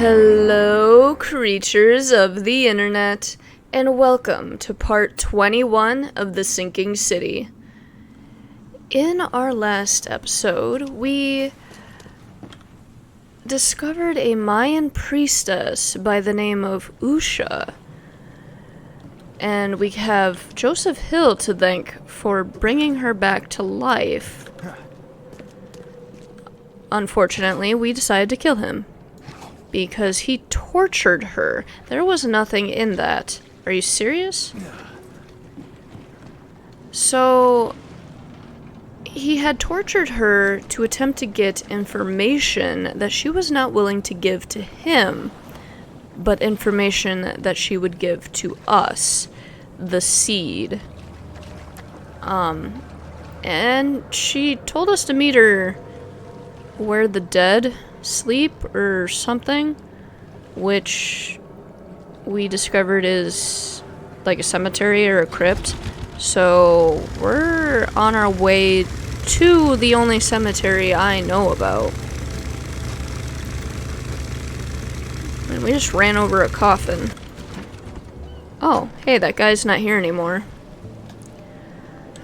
Hello, creatures of the internet, and welcome to part 21 of The Sinking City. In our last episode, we discovered a Mayan priestess by the name of Usha, and we have Joseph Hill to thank for bringing her back to life. Unfortunately, we decided to kill him because he tortured her. There was nothing in that. Are you serious? So, he had tortured her to attempt to get information that she was not willing to give to him, but information that she would give to us, the seed. And she told us to meet her where the dead sleep or something, which we discovered is like a cemetery or a crypt. So we're on our way to the only cemetery I know about. And we just ran over a coffin. Oh, hey, that guy's not here anymore.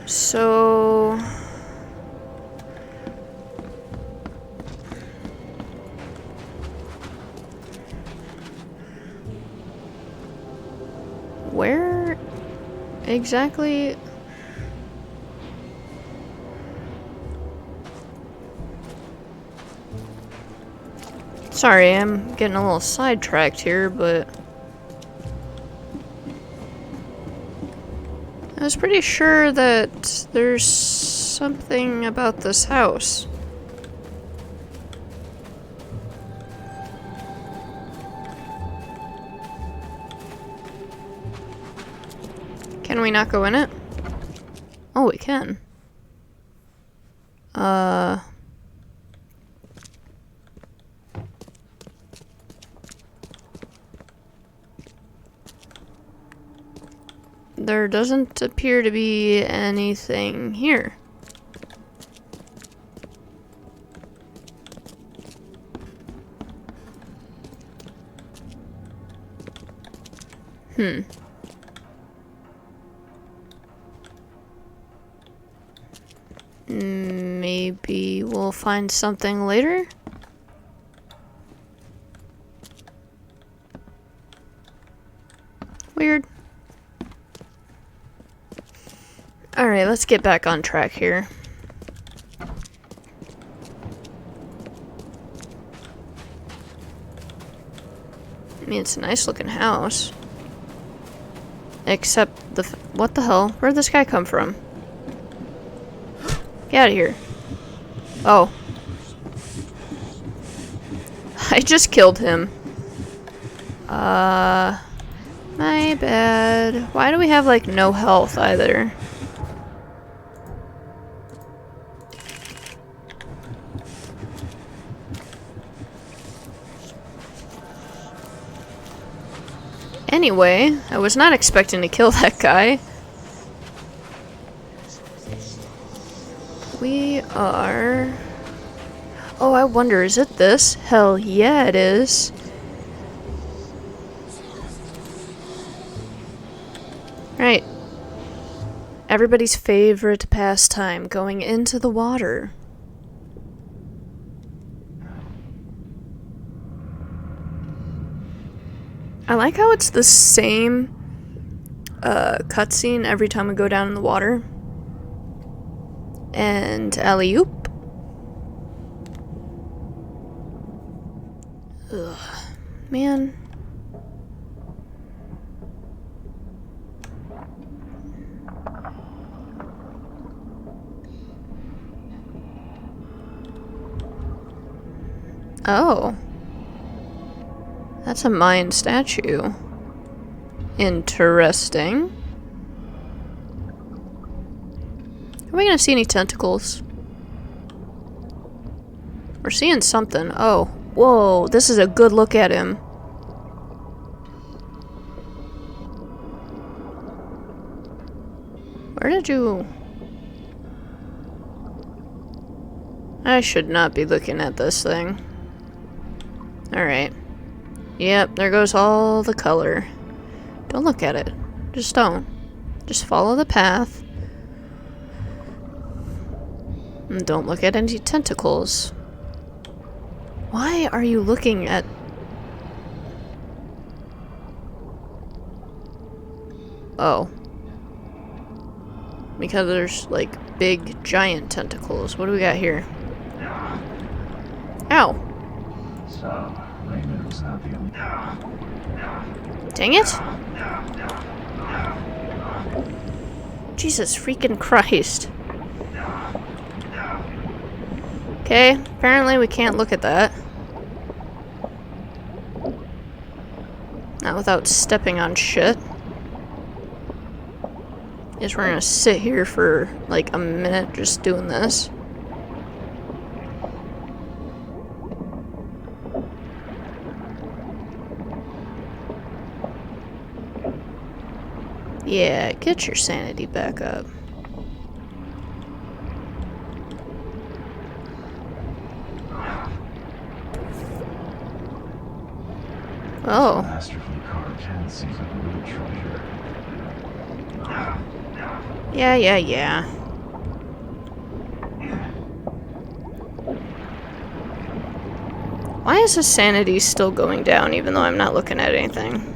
So where exactly? Sorry, I'm getting a little sidetracked here, but I was pretty sure that there's something about this house. Can we not go in it? Oh, we can. There doesn't appear to be anything here. Maybe we'll find something later? Weird. Alright, let's get back on track here. I mean, it's a nice looking house. Except what the hell? Where'd this guy come from? Get out of here. Oh. I just killed him. My bad. Why do we have, like, no health either? Anyway, I was not expecting to kill that guy. We are... Oh, I wonder, is it this? Hell yeah, it is. Right. Everybody's favorite pastime, going into the water. I like how it's the same cutscene every time we go down in the water. And alley-oop. Ugh. Man. Oh. That's a Mayan statue. Interesting. Are we gonna see any tentacles? We're seeing something. Oh. Whoa, this is a good look at him. Where did you... I should not be looking at this thing. Alright. Yep, there goes all the color. Don't look at it. Just don't. Just follow the path. And don't look at any tentacles. Why are you looking at... Oh. Because there's, like, big, giant tentacles. What do we got here? Ow. So, Raymond was not the only... Dang it! Jesus freaking Christ. Okay, apparently we can't look at that. Not without stepping on shit. Guess we're gonna sit here for like a minute just doing this. Yeah, get your sanity back up. Oh. Masterfully carved head seems like a real treasure. Yeah. Why is his sanity still going down even though I'm not looking at anything?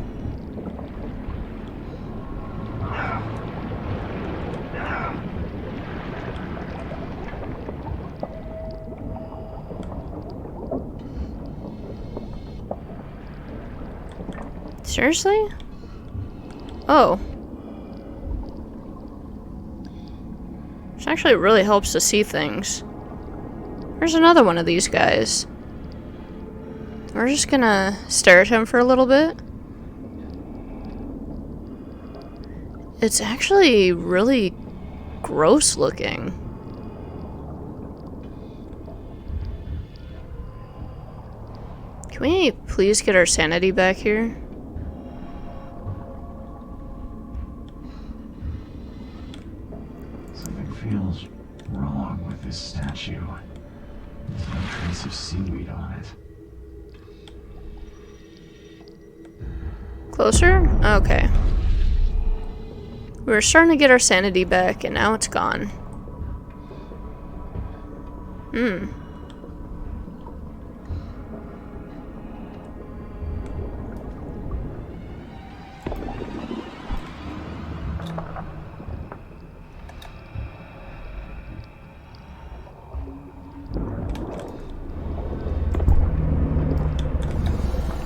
Seriously? Oh. This actually really helps to see things. There's another one of these guys. We're just gonna stare at him for a little bit. It's actually really gross looking. Can we please get our sanity back here? Something feels wrong with this statue. There's no trace of seaweed on it. Closer? Okay. We were starting to get our sanity back, and now it's gone.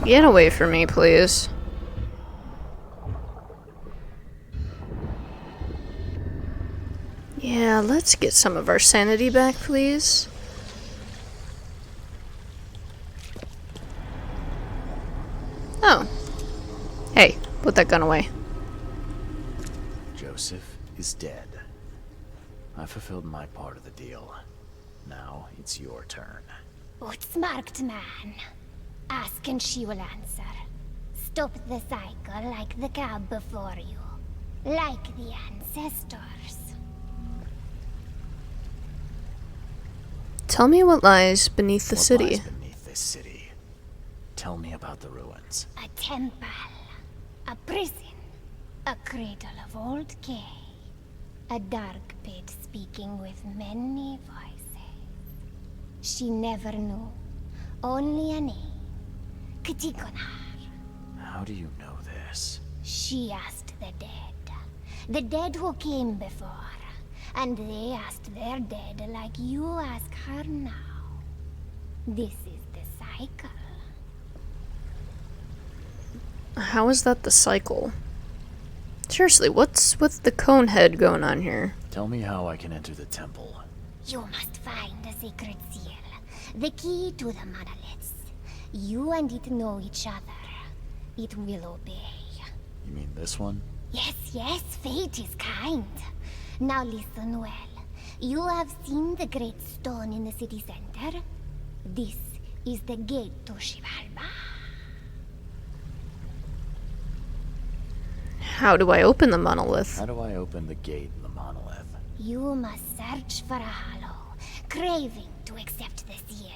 Get away from me, please. Yeah, let's get some of our sanity back, please. Oh. Hey, put that gun away. Joseph is dead. I fulfilled my part of the deal. Now it's your turn. Outsmarked man. Ask and she will answer. Stop the cycle like the cab before you. Like the ancestors. Tell me what lies beneath the What city. lies beneath this city? Tell me about the ruins. A temple. A prison. A cradle of old Kay. A dark pit speaking with many voices. She never knew. Only a name. Ktikonar. How do you know this? She asked the dead. The dead who came before. And they asked their dead like you ask her now. This is the cycle. How is that the cycle? Seriously, what's with the cone head going on here? Tell me how I can enter the temple. You must find a sacred seal. The key to the monoliths. You and it know each other. It will obey. You mean this one? Yes, fate is kind. Now listen well. You have seen the great stone in the city center? This is the gate to Shivalba. How do I open the monolith? How do I open the gate in the monolith? You must search for a hollow, craving to accept the seal.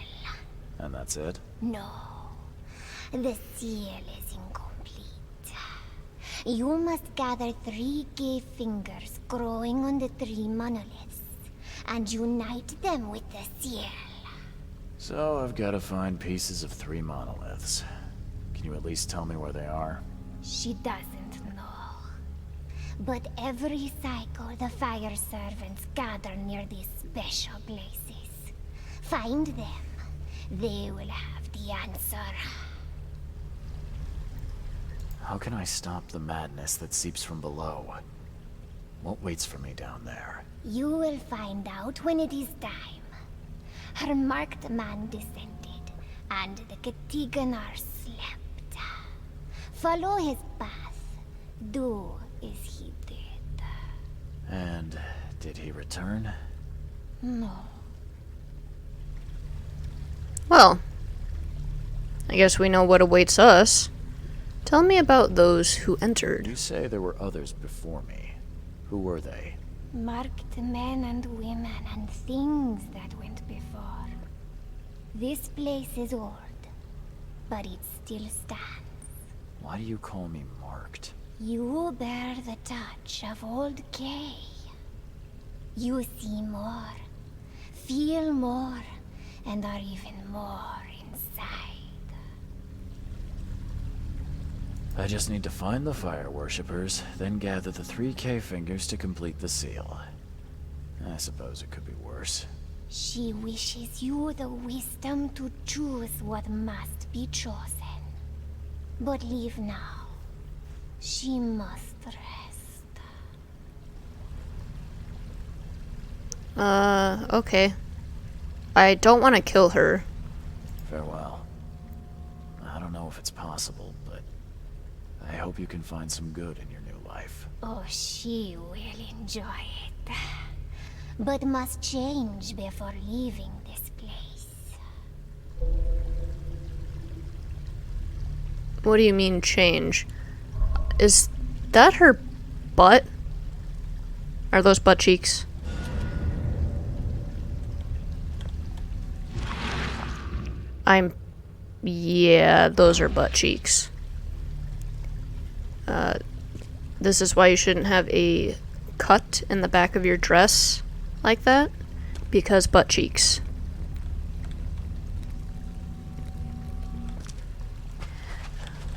And that's it? No. The seal is incomplete. You must gather 3 gay fingers growing on the 3 monoliths and unite them with the seal. So I've got to find pieces of 3 monoliths. Can you at least tell me where they are? She doesn't know. But every cycle, the fire servants gather near these special places. Find them. They will have the answer. How can I stop the madness that seeps from below? What waits for me down there? You will find out when it is time. Her marked man descended, and the Katiganar slept. Follow his path. Do as he did. And did he return? No. Well, I guess we know what awaits us. Tell me about those who entered. You say there were others before me. Who were they? Marked men and women and things that went before. This place is old, but it still stands. Why do you call me marked? You bear the touch of old Kay. You see more, feel more, and are even more inside. I just need to find the fire worshippers, then gather the 3K fingers to complete the seal. I suppose it could be worse. She wishes you the wisdom to choose what must be chosen. But leave now. She must rest. Okay. I don't want to kill her. Farewell. I don't know if it's possible, but I hope you can find some good in your new life. Oh, she will enjoy it. But must change before leaving this place. What do you mean, change? Is that her butt? Are those butt cheeks? Yeah, those are butt cheeks. This is why you shouldn't have a cut in the back of your dress like that, because butt cheeks.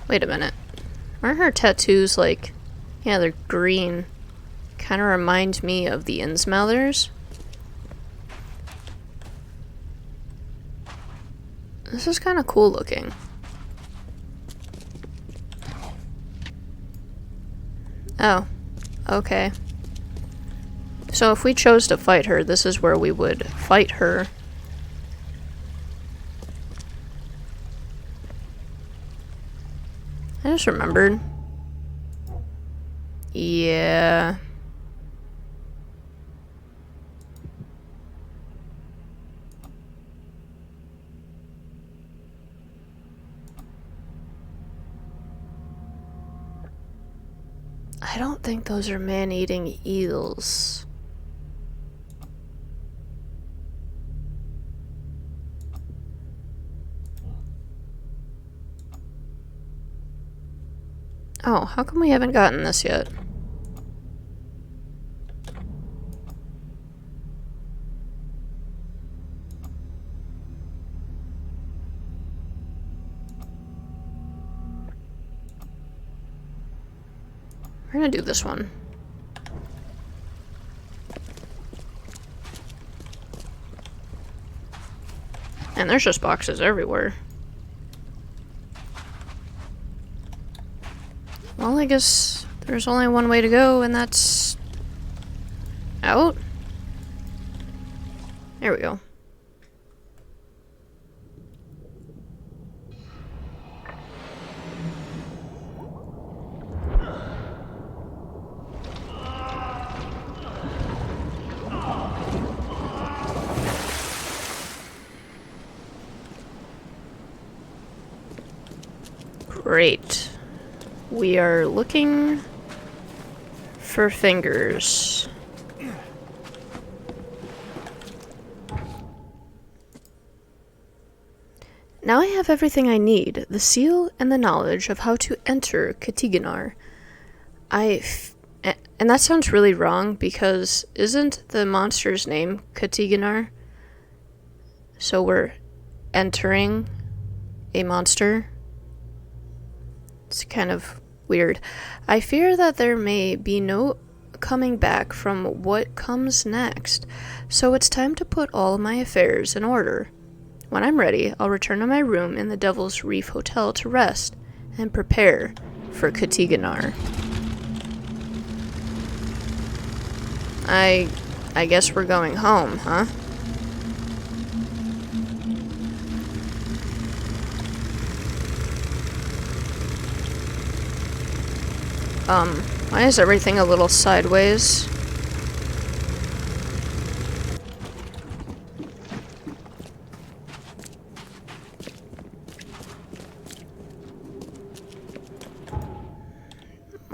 Wait a minute. Aren't her tattoos like... Yeah, they're green. Kind of remind me of the Innsmouthers. This is kind of cool looking. Oh, okay. So if we chose to fight her, this is where we would fight her. I just remembered. Yeah. I don't think those are man-eating eels. Oh, how come we haven't gotten this yet? We're gonna do this one. And there's just boxes everywhere. Well, I guess there's only one way to go, and that's... out? There we go. Great. We are looking for fingers. Now I have everything I need, the seal and the knowledge of how to enter Katiganar. And that sounds really wrong, because isn't the monster's name Katiganar? So we're entering a monster? It's kind of weird. I fear that there may be no coming back from what comes next, so it's time to put all of my affairs in order. When I'm ready, I'll return to my room in the Devil's Reef Hotel to rest and prepare for Katiganar. I guess we're going home, huh? Why is everything a little sideways?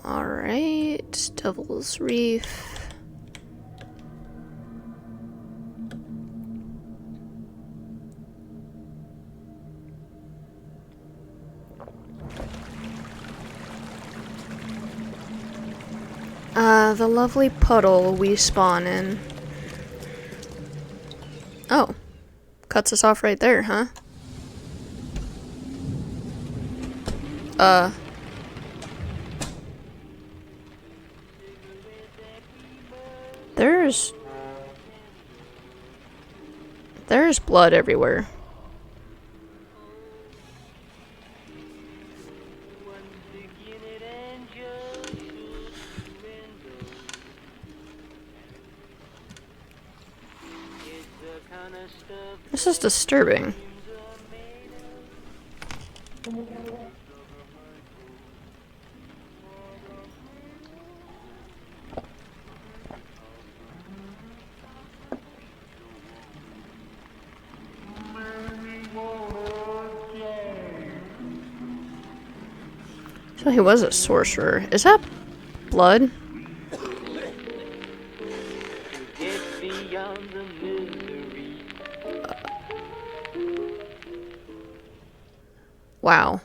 Alright, Devil's Reef. The lovely puddle we spawn in. Oh. Cuts us off right there, huh? There's blood everywhere. This is disturbing. So he was a sorcerer. Is that blood? Wow.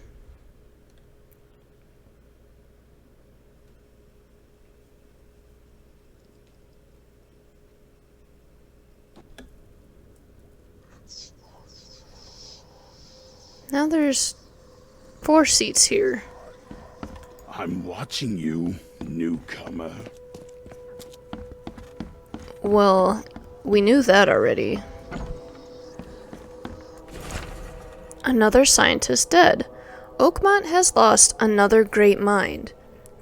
Now there's 4 seats here. I'm watching you, newcomer. Well, we knew that already. Another scientist dead. Oakmont has lost another great mind.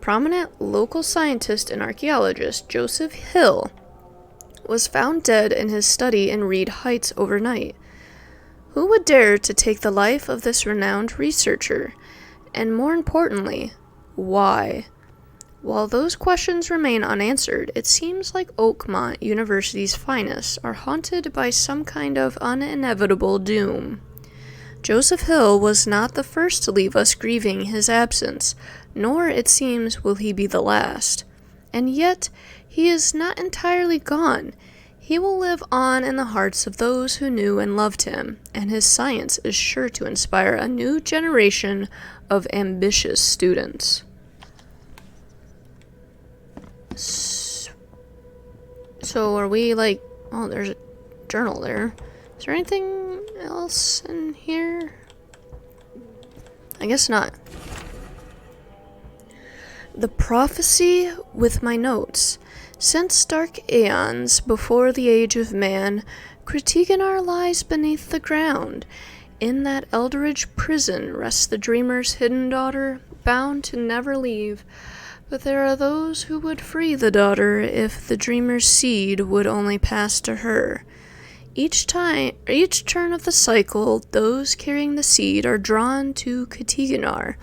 Prominent local scientist and archaeologist Joseph Hill was found dead in his study in Reed Heights overnight. Who would dare to take the life of this renowned researcher? And more importantly, why? While those questions remain unanswered, it seems like Oakmont University's finest are haunted by some kind of inevitable doom. Joseph Hill was not the first to leave us grieving his absence, nor, it seems, will he be the last. And yet, he is not entirely gone. He will live on in the hearts of those who knew and loved him, and his science is sure to inspire a new generation of ambitious students. So are we like... Oh, there's a journal there. Is there anything else in here? I guess not. The prophecy with my notes. Since dark aeons before the age of man, Katiganar lies beneath the ground. In that eldritch prison rests the dreamer's hidden daughter, bound to never leave. But there are those who would free the daughter if the dreamer's seed would only pass to her. Each turn of the cycle, those carrying the seed are drawn to Katiganar,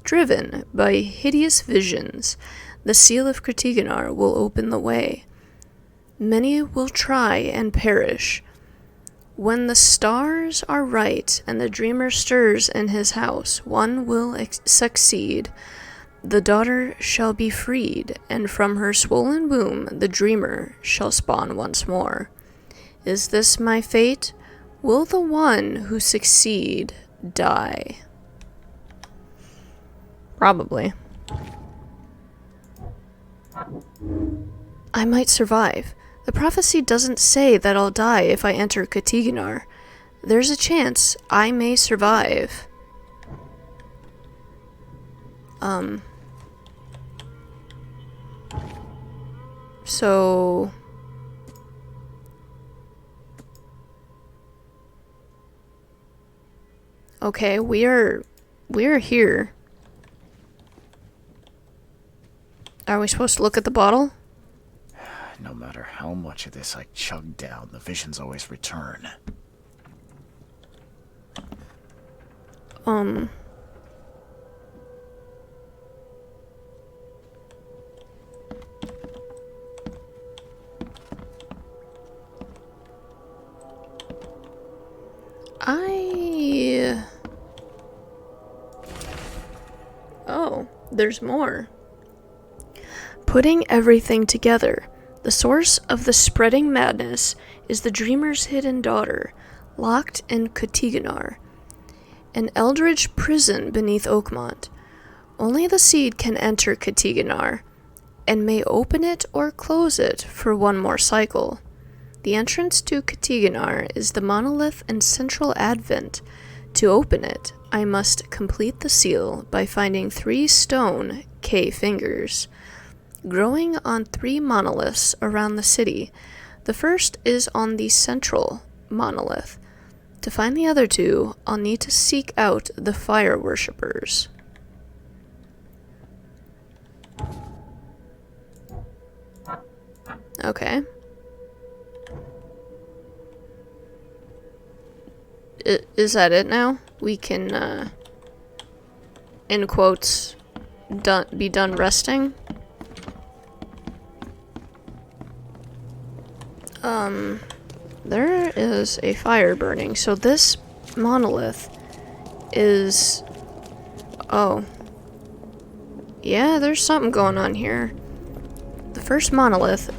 driven by hideous visions. The seal of Katiganar will open the way. Many will try and perish. When the stars are right and the dreamer stirs in his house, one will succeed. The daughter shall be freed, and from her swollen womb the dreamer shall spawn once more. Is this my fate? Will the one who succeed die. Probably. I might survive. The prophecy doesn't say that I'll die if I enter Katiganar. There's a chance I may survive. So... Okay, we are here. Are we supposed to look at the bottle? No matter how much of this I chug down, the visions always return. Oh, there's more. Putting everything together. The source of the spreading madness is the dreamer's hidden daughter, locked in Katiganar, an eldritch prison beneath Oakmont. Only the seed can enter Katiganar, and may open it or close it for one more cycle. The entrance to Katiganar is the monolith and central advent. To open it, I must complete the seal by finding 3 stone K fingers, growing on 3 monoliths around the city. The first is on the central monolith. To find the other 2, I'll need to seek out the fire worshippers. Okay. Is that it now? We can, in quotes, be done resting? There is a fire burning, so this monolith is... Oh. Yeah, there's something going on here. The first monolith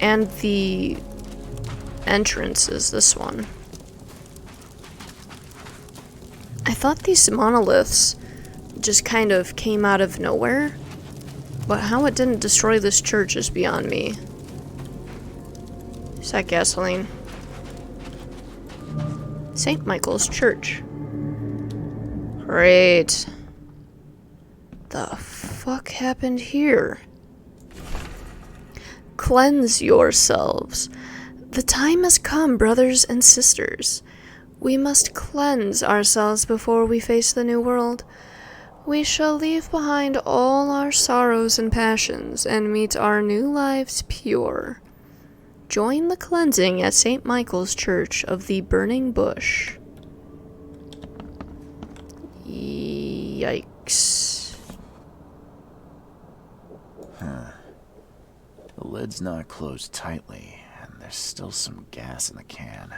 and the entrance is this one. I thought these monoliths just kind of came out of nowhere, but how it didn't destroy this church is beyond me. Is that gasoline? St. Michael's Church. Great. The fuck happened here? Cleanse yourselves. The time has come, brothers and sisters. We must cleanse ourselves before we face the new world. We shall leave behind all our sorrows and passions and meet our new lives pure. Join the cleansing at St. Michael's Church of the Burning Bush. Yikes. The lid's not closed tightly, and there's still some gas in the can.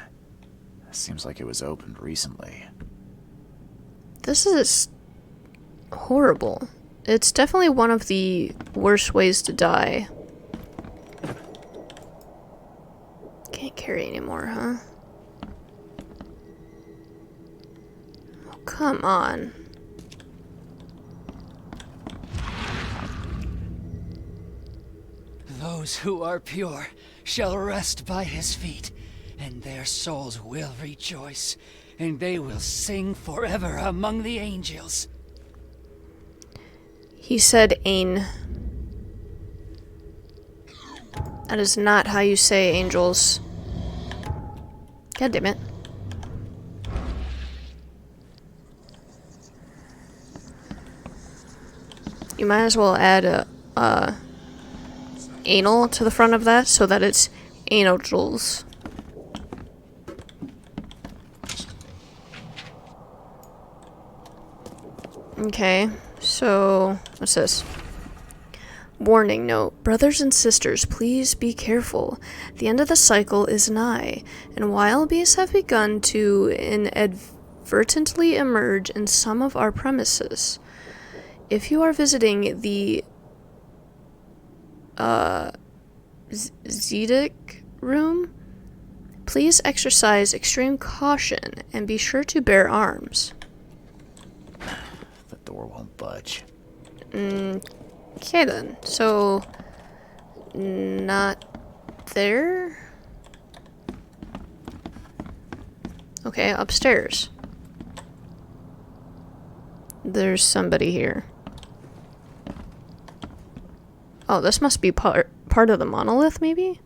Seems like it was opened recently. This is horrible. It's definitely one of the worst ways to die. Can't carry anymore, huh? Oh, come on. Those who are pure shall rest by his feet, and their souls will rejoice, and they will sing forever among the angels. He said Ain. That is not how you say angels. God damn it. You might as well add a anal to the front of that so that it's angels. Okay, so what's this? Warning note. Brothers and sisters, please be careful. The end of the cycle is nigh, and wild beasts have begun to inadvertently emerge in some of our premises. If you are visiting the Zedic room, please exercise extreme caution and be sure to bear arms. budge. Okay then. So, not there? Okay, upstairs. There's somebody here. Oh, this must be part of the monolith, maybe?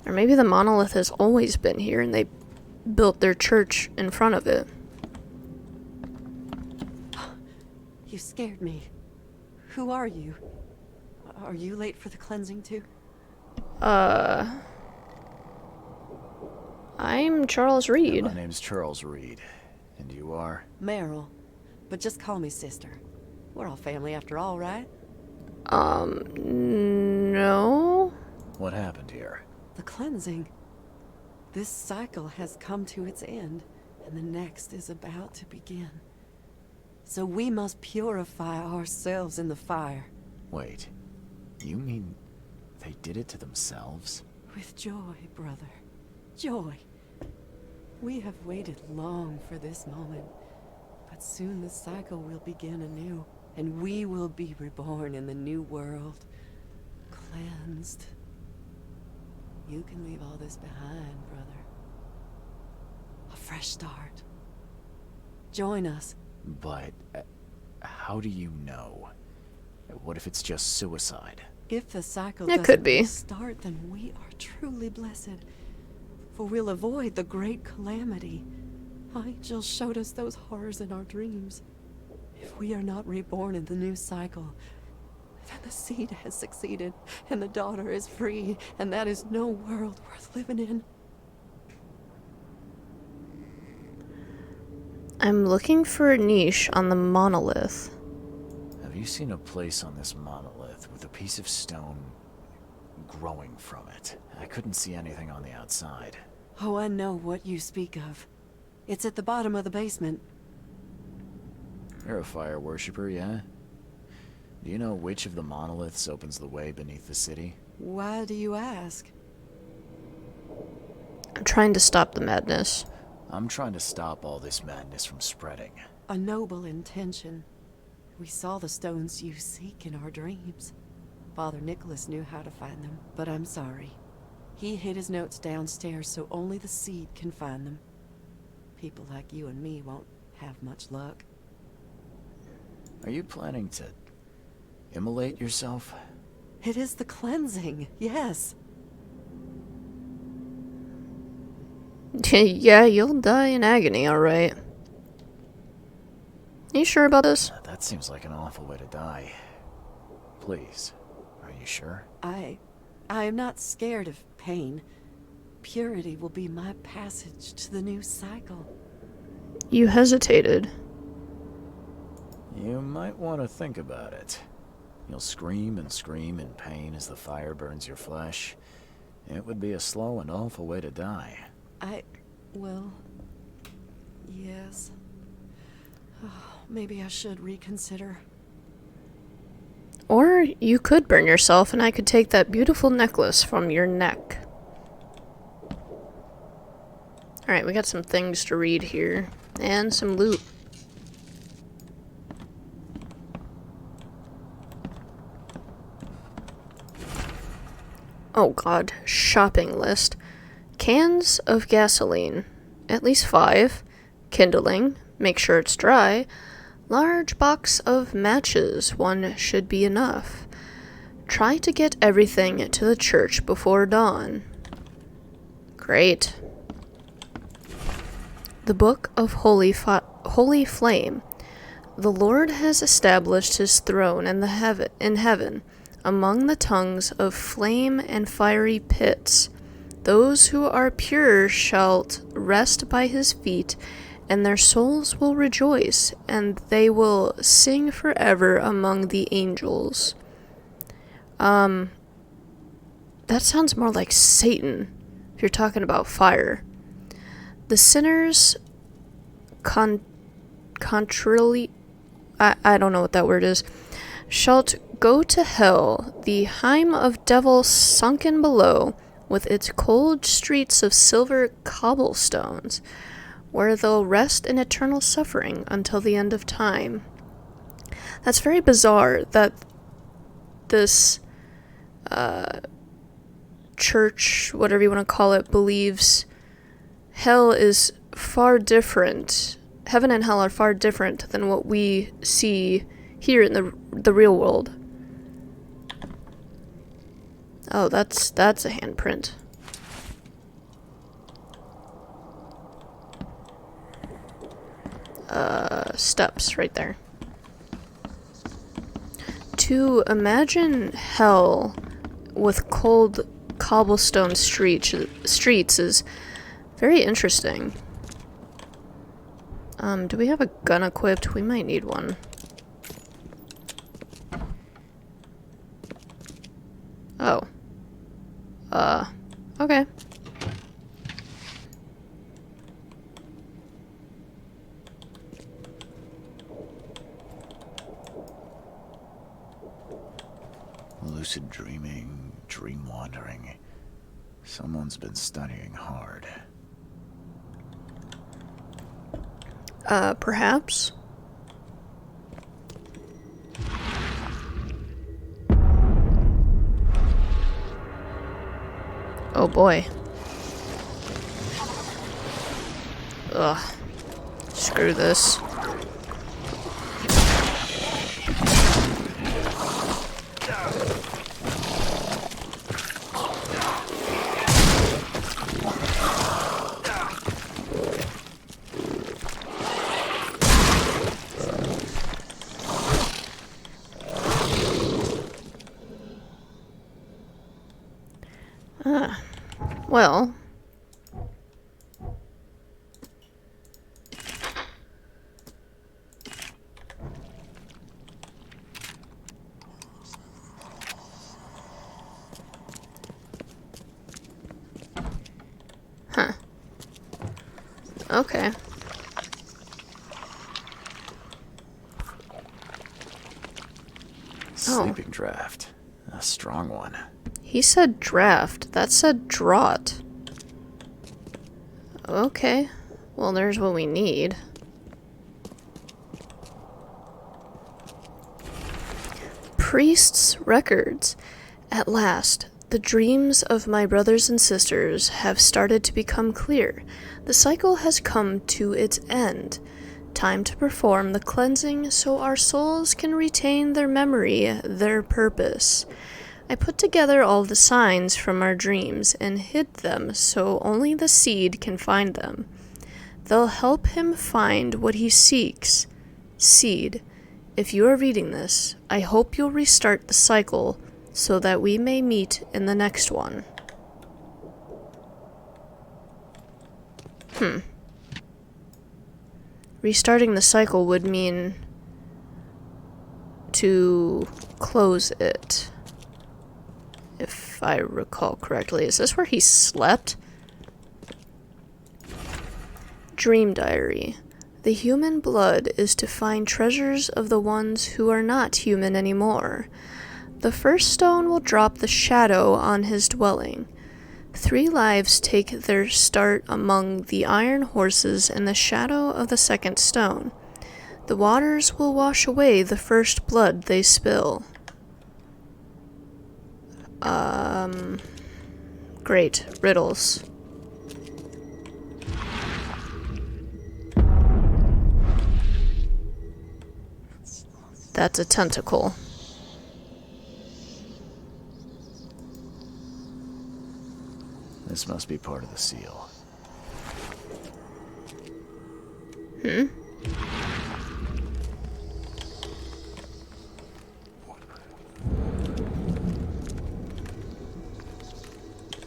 Or maybe the monolith has always been here and they built their church in front of it. You scared me. Who are you? Are you late for the cleansing too? I'm Charles Reed. My name's Charles Reed. And you are? Meryl. But just call me sister. We're all family after all, right? No. What happened here? The cleansing. This cycle has come to its end, and the next is about to begin. So we must purify ourselves in the fire. Wait. You mean they did it to themselves? With joy, brother. Joy. We have waited long for this moment, but soon the cycle will begin anew, and we will be reborn in the new world, cleansed. You can leave all this behind, brother. A fresh start. Join us. But how do you know? What if it's just suicide? If the cycle It doesn't could be. restart, then we are truly blessed. For we'll avoid the great calamity. Angel showed us those horrors in our dreams. If we are not reborn in the new cycle, then the seed has succeeded, and the daughter is free, and that is no world worth living in. I'm looking for a niche on the monolith. Have you seen a place on this monolith with a piece of stone growing from it? I couldn't see anything on the outside. Oh, I know what you speak of. It's at the bottom of the basement. You're a fire worshiper, yeah? Do you know which of the monoliths opens the way beneath the city? Why do you ask? I'm trying to stop the madness. I'm trying to stop all this madness from spreading. A noble intention. We saw the stones you seek in our dreams. Father Nicholas knew how to find them, but I'm sorry. He hid his notes downstairs so only the seed can find them. People like you and me won't have much luck. Are you planning to immolate yourself? It is the cleansing, yes. Yeah, you'll die in agony, alright. You sure about this? That seems like an awful way to die. Please, are you sure? I am not scared of pain. Purity will be my passage to the new cycle. You hesitated. You might want to think about it. You'll scream and scream in pain as the fire burns your flesh. It would be a slow and awful way to die. Well, yes. Oh, maybe I should reconsider. Or you could burn yourself and I could take that beautiful necklace from your neck. Alright, we got some things to read here. And some loot. Oh god, shopping list. Cans of gasoline, at least 5. Kindling, make sure it's dry. Large box of matches, 1 should be enough. Try to get everything to the church before dawn. Great. The Book of Holy Flame. The Lord has established his throne in heaven, among the tongues of flame and fiery pits. Those who are pure shall rest by his feet, and their souls will rejoice, and they will sing forever among the angels. That sounds more like Satan, if you're talking about fire. The sinners contrarily, I don't know what that word is, shalt go to hell, the heim of devil sunken below, with its cold streets of silver cobblestones, where they'll rest in eternal suffering until the end of time. That's very bizarre that this church, whatever you want to call it, believes hell is far different. Heaven and hell are far different than what we see here in the real world. Oh, that's a handprint. Steps right there. To imagine hell with cold cobblestone streets is very interesting. Do we have a gun equipped? We might need one. Oh. Okay. Lucid dreaming, dream wandering. Someone's been studying hard. Perhaps? Oh boy. Ugh. Screw this. Well. Huh. Okay. Sleeping draft. A strong one. He said draft. That said draught. Okay. Well, there's what we need. Priest's records. At last, the dreams of my brothers and sisters have started to become clear. The cycle has come to its end. Time to perform the cleansing so our souls can retain their memory, their purpose. I put together all the signs from our dreams and hid them so only the seed can find them. They'll help him find what he seeks. Seed, if you are reading this, I hope you'll restart the cycle so that we may meet in the next one. Restarting the cycle would mean to close it. If I recall correctly. Is this where he slept? Dream Diary. The human blood is to find treasures of the ones who are not human anymore. The first stone will drop the shadow on his dwelling. 3 lives take their start among the iron horses in the shadow of the second stone. The waters will wash away the first blood they spill. Great. Riddles. That's a tentacle. This must be part of the seal.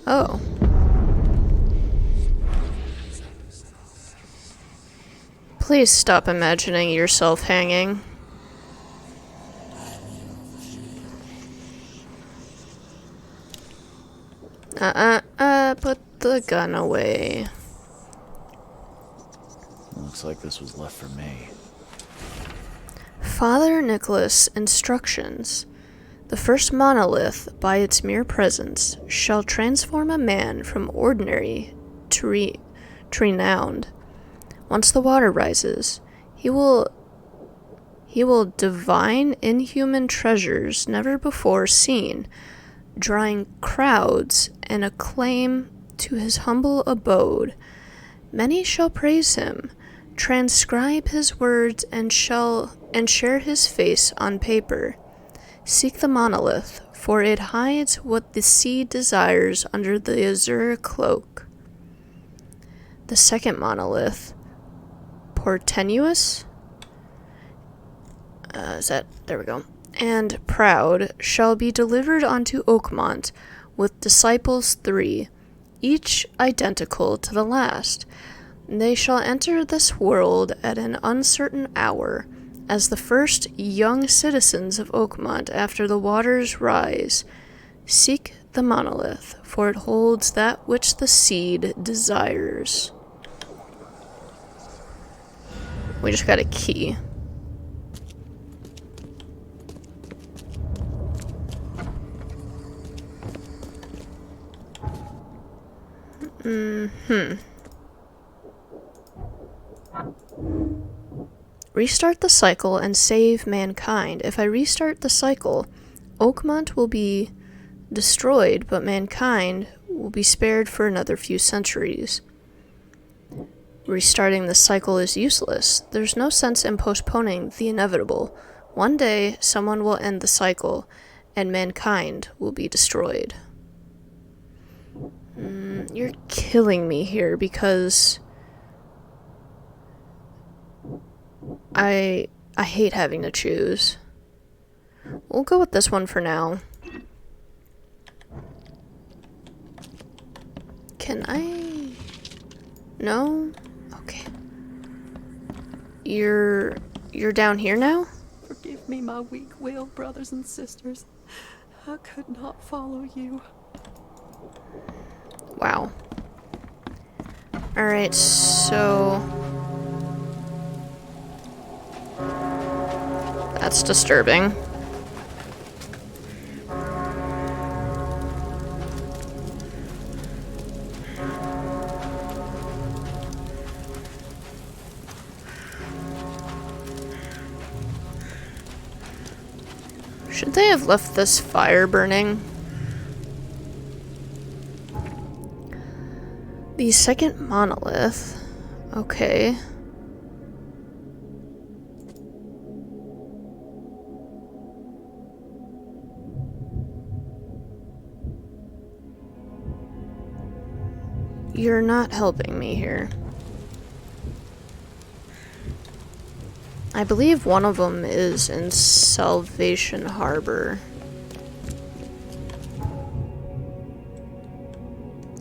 Oh. Please stop imagining yourself hanging. Put the gun away. Looks like this was left for me. Father Nicholas instructions. The first monolith, by its mere presence, shall transform a man from ordinary to renowned. Once the water rises, he will divine inhuman treasures never before seen, drawing crowds and acclaim to his humble abode. Many shall praise him, transcribe his words, and share his face on paper. Seek the monolith, for it hides what the sea desires under the azure cloak. The second monolith, portentous, there we go, and proud, shall be delivered unto Oakmont with disciples 3, each identical to the last. They shall enter this world at an uncertain hour, as the first young citizens of Oakmont after the waters rise. Seek the monolith, for it holds that which the seed desires. We just got a key. Restart the cycle and save mankind. If I restart the cycle, Oakmont will be destroyed, but mankind will be spared for another few centuries. Restarting the cycle is useless. There's no sense in postponing the inevitable. One day, someone will end the cycle, and mankind will be destroyed. You're killing me here, because I hate having to choose. We'll go with this one for now. Can I? No? Okay. You're down here now? Forgive me my weak will, brothers and sisters. I could not follow you. Wow. Alright, so... that's disturbing. Should they have left this fire burning? The second monolith. Okay. You're not helping me here. I believe one of them is in Salvation Harbor.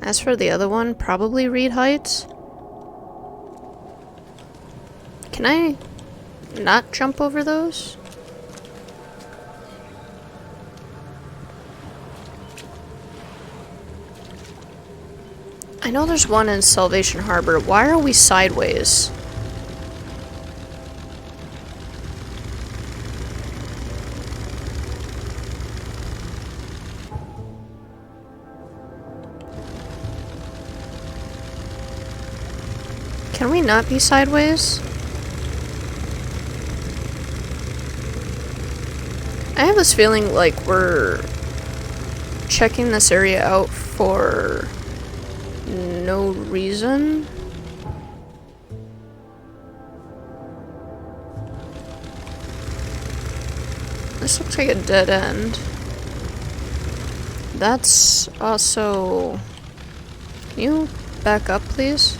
As for the other one, probably Reed Heights. Can I not jump over those? I know there's one in Salvation Harbor. Why are we sideways? Can we not be sideways? I have this feeling like we're checking this area out for no reason. This looks like a dead end. That's also... Can you back up, please?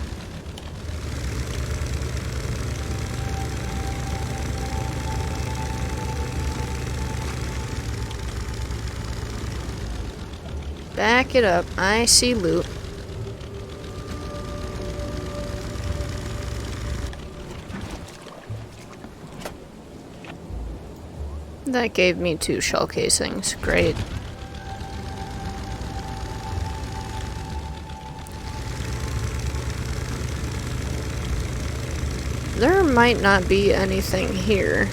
Back it up. I see loot. That gave me 2 shell casings. Great. There might not be anything here.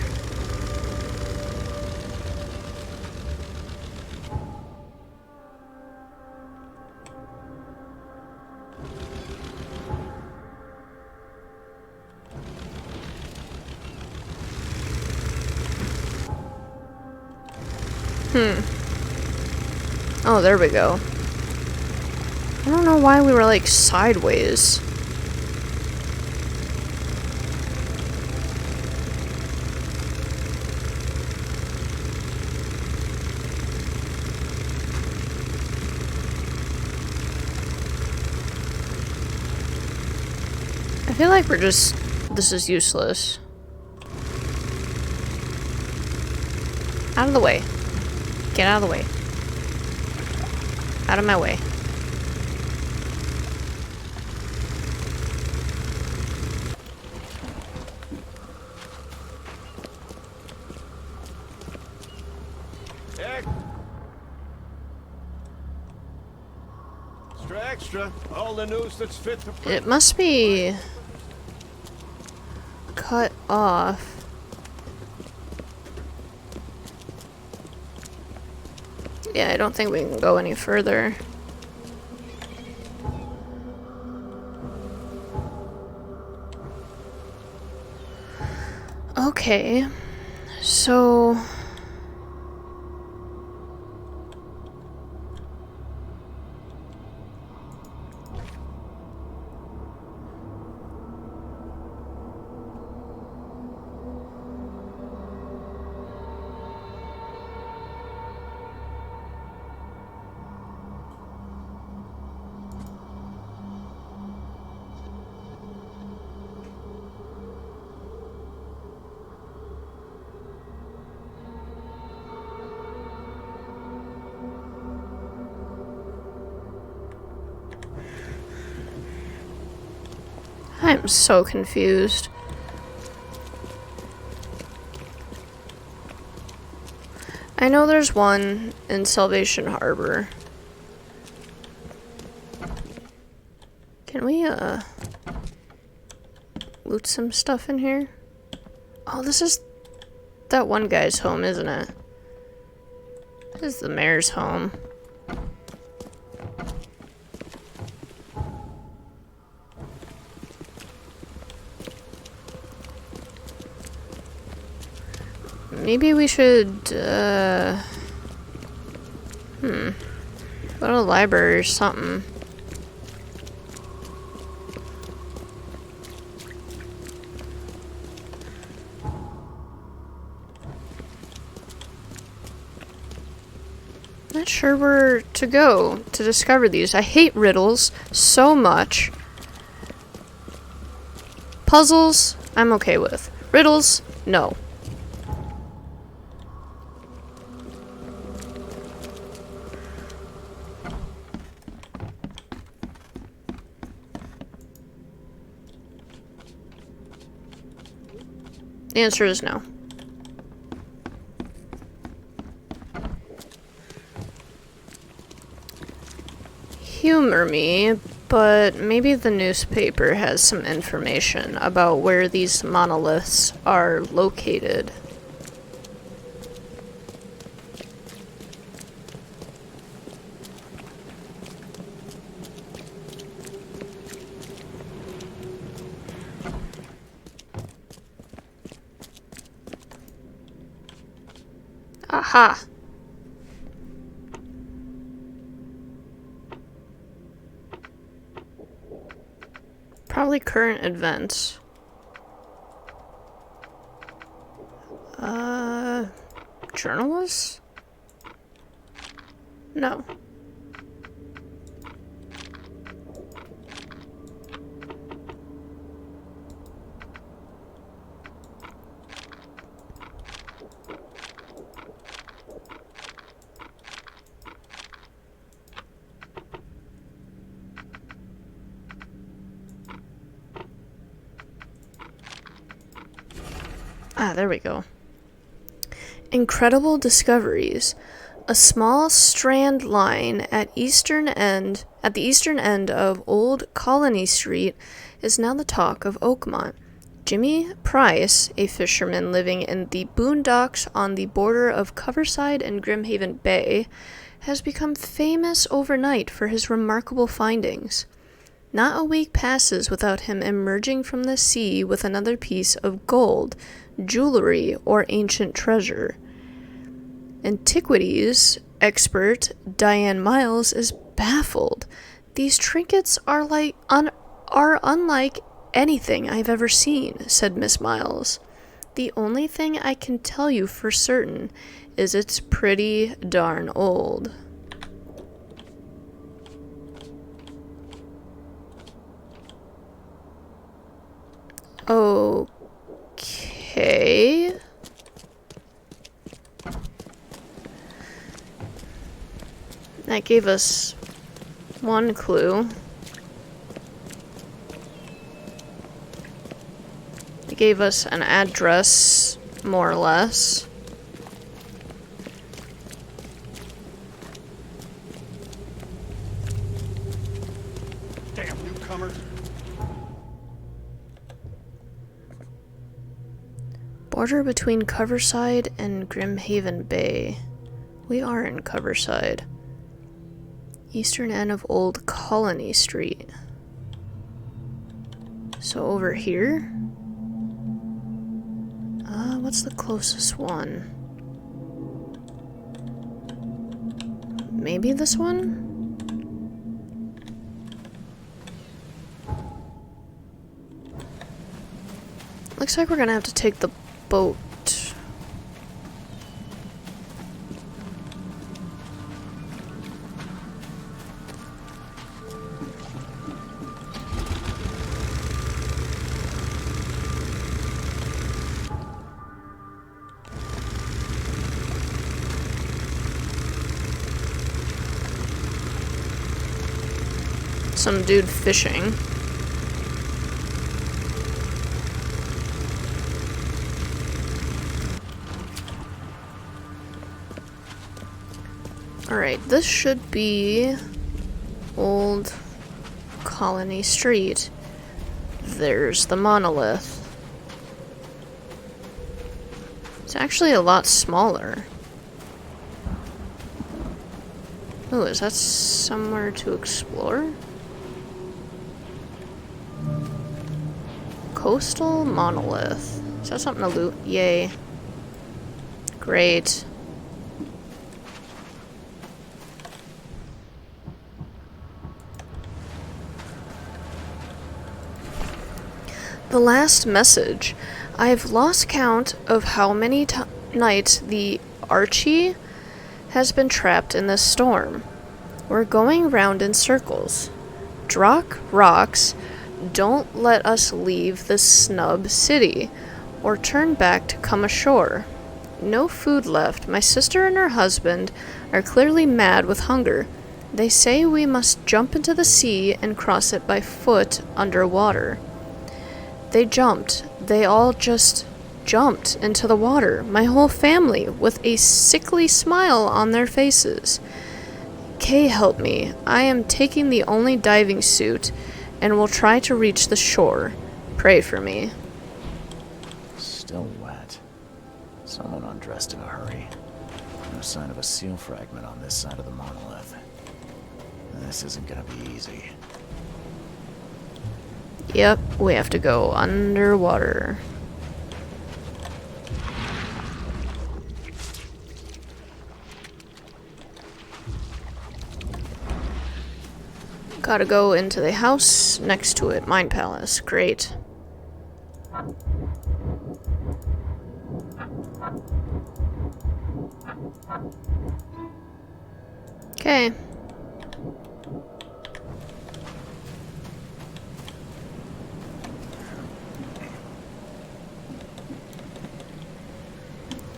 Oh, there we go. I don't know why we were, like, sideways. I feel like we're just... This is useless. Out of the way. Get out of the way. Out of my way. Extra, extra. All the news that's fit for print. It must be... cut off. Yeah, I don't think we can go any further. Okay, so... I'm so confused. I know there's one in Salvation Harbor. Can we, loot some stuff in here? Oh, this is that one guy's home, isn't it? This is the mayor's home. Maybe we should, go to the library or something. Not sure where to go to discover these. I hate riddles so much. Puzzles, I'm okay with. Riddles, no. The answer is no. Humor me, but maybe the newspaper has some information about where these monoliths are located. Aha! Probably current events. Journalists? No. Ah, there we go. Incredible discoveries. A small strand line at the eastern end of Old Colony Street is now the talk of Oakmont. Jimmy Price, a fisherman living in the boondocks on the border of Coverside and Grimhaven Bay, has become famous overnight for his remarkable findings. Not a week passes without him emerging from the sea with another piece of gold, jewelry, or ancient treasure. Antiquities expert Diane Miles is baffled. These trinkets are unlike anything I've ever seen, said Miss Miles. The only thing I can tell you for certain is it's pretty darn old. Okay. That gave us one clue. It gave us an address, more or less. Damn newcomers. Border between Coverside and Grimhaven Bay. We are in Coverside. Eastern end of Old Colony Street. So over here? What's the closest one? Maybe this one? Looks like we're gonna have to take the boat. Some dude fishing. Alright, this should be Old Colony Street. There's the monolith. It's actually a lot smaller. Ooh, is that somewhere to explore? Coastal monolith. Is that something to loot? Yay. Great. The last message. I've lost count of how many nights the Archie has been trapped in this storm. We're going round in circles. Drock rocks. Don't let us leave this snub city, or turn back to come ashore. No food left. My sister and her husband are clearly mad with hunger. They say we must jump into the sea and cross it by foot underwater. They jumped. They all just jumped into the water. My whole family, with a sickly smile on their faces. Kay, help me. I am taking the only diving suit and will try to reach the shore. Pray for me. Still wet. Someone undressed in a hurry. No sign of a seal fragment on this side of the monolith. This isn't gonna be easy. Yep, we have to go underwater. Gotta go into the house next to it. Mine Palace. Great. Okay.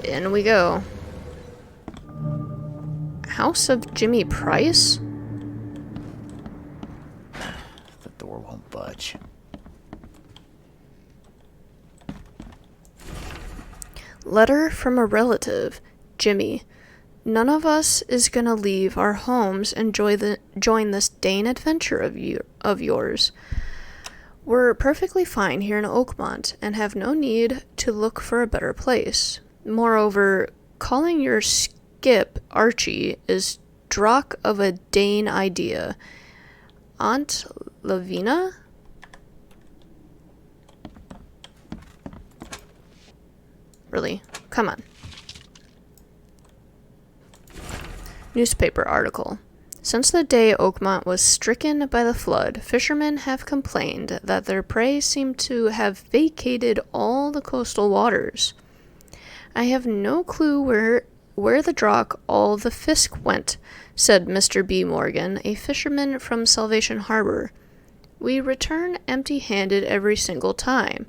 In we go. House of Jimmy Price? The door won't budge. Letter from a relative. Jimmy. None of us is gonna leave our homes and join this Dane adventure of yours. We're perfectly fine here in Oakmont and have no need to look for a better place. Moreover, calling your skip Archie is drock of a Dane idea. Aunt Lavina? Really? Come on. Newspaper article. Since the day Oakmont was stricken by the flood, fishermen have complained that their prey seemed to have vacated all the coastal waters. I have no clue where the drock all the fisk went, said Mr. B. Morgan, a fisherman from Salvation Harbor. We return empty-handed every single time,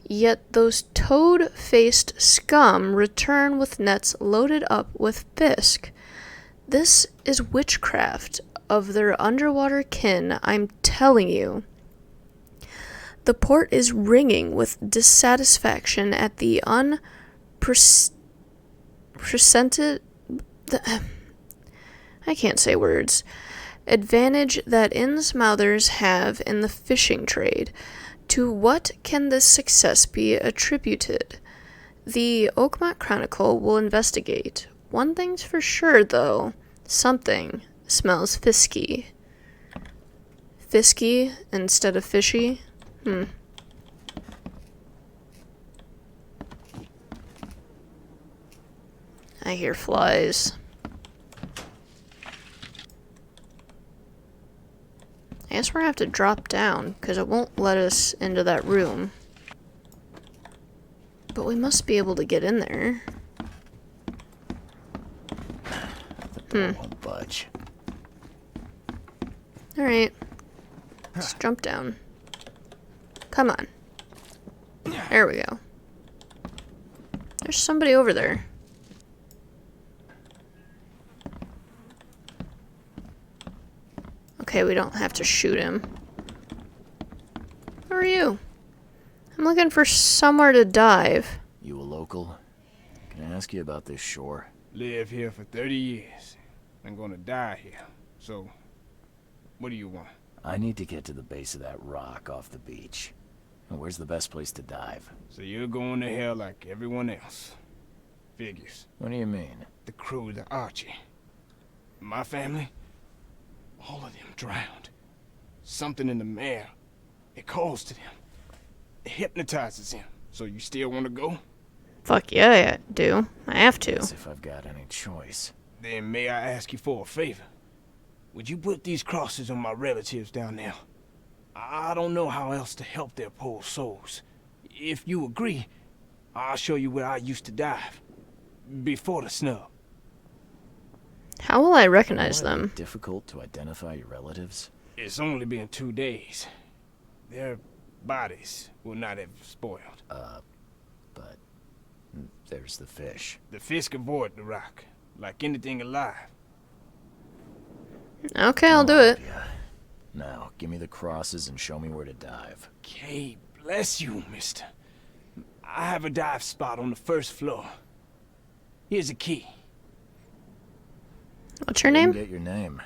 yet those toad-faced scum return with nets loaded up with fisk. This is witchcraft of their underwater kin, I'm telling you. The port is ringing with dissatisfaction at the I can't say words. Advantage that Innsmouthers have in the fishing trade. To what can this success be attributed? The Oakmont Chronicle will investigate. One thing's for sure, though. Something smells fisky. Fisky instead of fishy? I hear flies. I guess we're gonna have to drop down, because it won't let us into that room. But we must be able to get in there. Won't budge. Alright. Let's jump down. Come on. There we go. There's somebody over there. Okay, we don't have to shoot him. Who are you? I'm looking for somewhere to dive. You a local? Can I ask you about this shore? Live here for 30 years. I'm gonna die here. So, what do you want? I need to get to the base of that rock off the beach. And where's the best place to dive? So you're going to hell like everyone else. Figures. What do you mean? The crew, the Archie. My family, all of them drowned. Something in the mare. It calls to them. It hypnotizes them. So you still want to go? Fuck yeah, I do. I have to. As if I've got any choice. Then may I ask you for a favor? Would you put these crosses on my relatives down there? I don't know how else to help their poor souls. If you agree, I'll show you where I used to dive. Before the snub. How will I recognize Won't it be them? difficult to identify your relatives? It's only been 2 days. Their bodies will not have spoiled. But there's the fish. The fish avoid the rock, like anything alive. Okay, I'll do it. Yeah. Now, give me the crosses and show me where to dive. Okay, bless you, mister. I have a dive spot on the first floor. Here's a key. What's your I didn't name? get your name.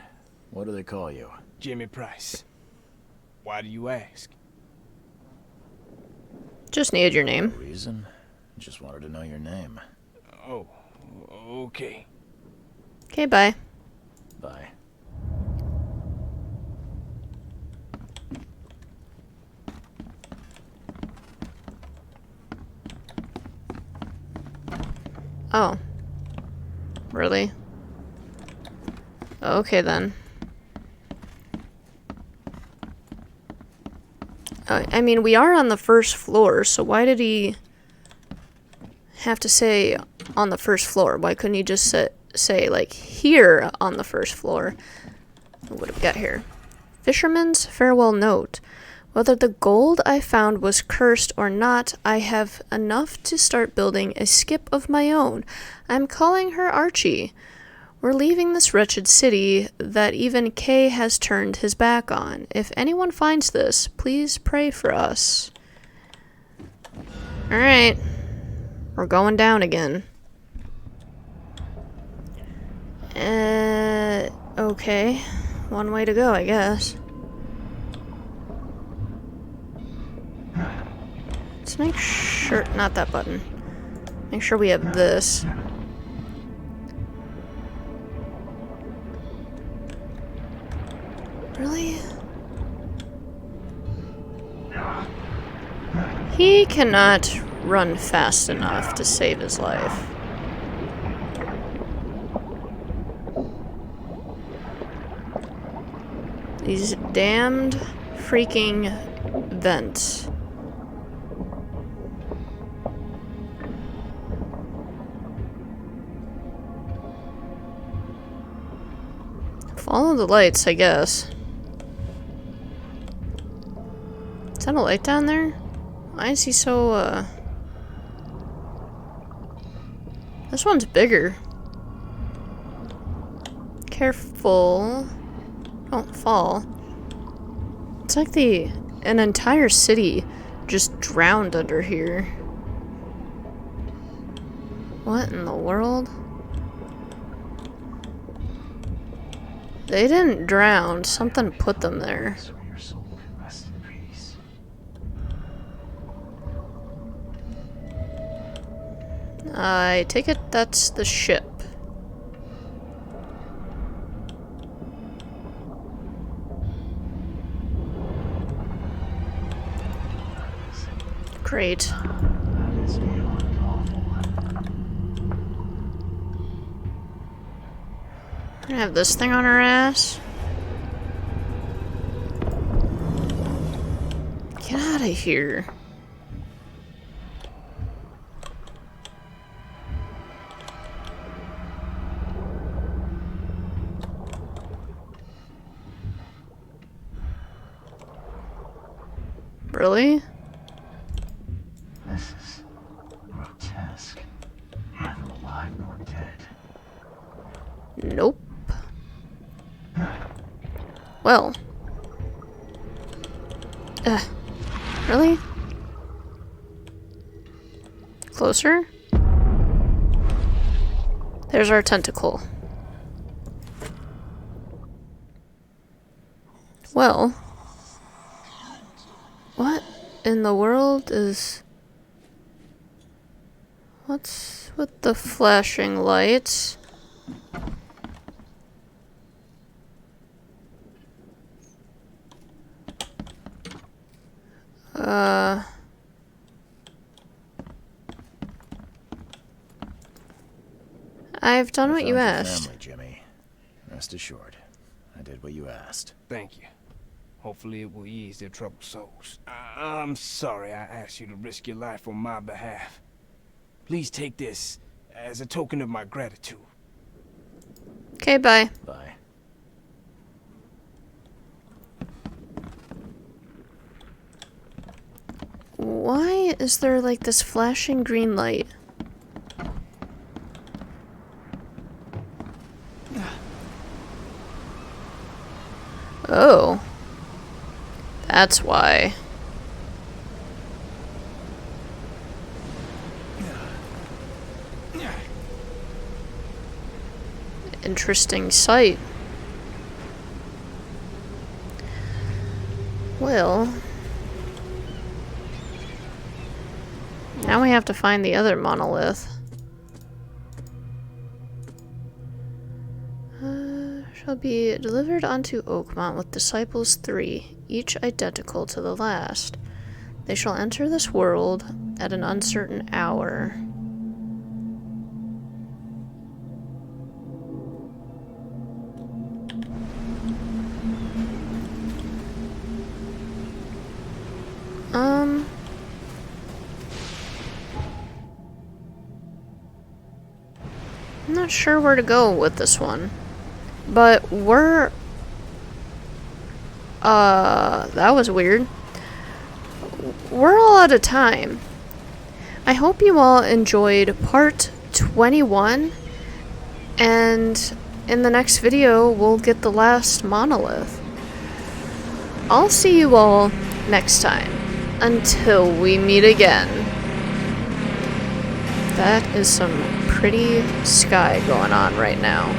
What do they call you? Jimmy Price. Why do you ask? Just needed your No name. reason. Just wanted to know your name. Oh, okay. Okay, bye. Bye. Oh. Really? Okay then. I mean, we are on the first floor, so why did he have to say on the first floor? Why couldn't he just say like, here on the first floor? What would have got here? Fisherman's farewell note. Whether the gold I found was cursed or not, I have enough to start building a skip of my own. I'm calling her Archie. We're leaving this wretched city that even Kay has turned his back on. If anyone finds this, please pray for us. Alright. We're going down again. Okay. One way to go, I guess. Let's make sure... Not that button. Make sure we have this. Really? He cannot run fast enough to save his life. These damned freaking vents. Follow the lights, I guess. Is that a light down there? Why is he so, This one's bigger. Careful. Don't fall. It's like an entire city just drowned under here. What in the world? They didn't drown. Something put them there. So your soul can rest in peace. I take it that's the ship. Great. That is beyond awful. We're gonna have this thing on our ass. Get out of here. Really? This is grotesque. Neither alive nor dead. Nope. Well. Really? Closer? There's our tentacle. Well. What in the world is... What's with the flashing lights? I've done what you asked. Family, Jimmy. Rest assured, I did what you asked. Thank you. Hopefully it will ease their troubled souls. I'm sorry I asked you to risk your life on my behalf. Please take this as a token of my gratitude. Okay, bye. Bye. Why is there like this flashing green light? Oh. That's why. Interesting sight. Well, now we have to find the other monolith. Shall be delivered onto Oakmont with disciples 3, each identical to the last. They shall enter this world at an uncertain hour. I'm not sure where to go with this one. But we're... that was weird. We're all out of time. I hope you all enjoyed part 21. And in the next video, we'll get the last monolith. I'll see you all next time. Until we meet again. That is some pretty sky going on right now.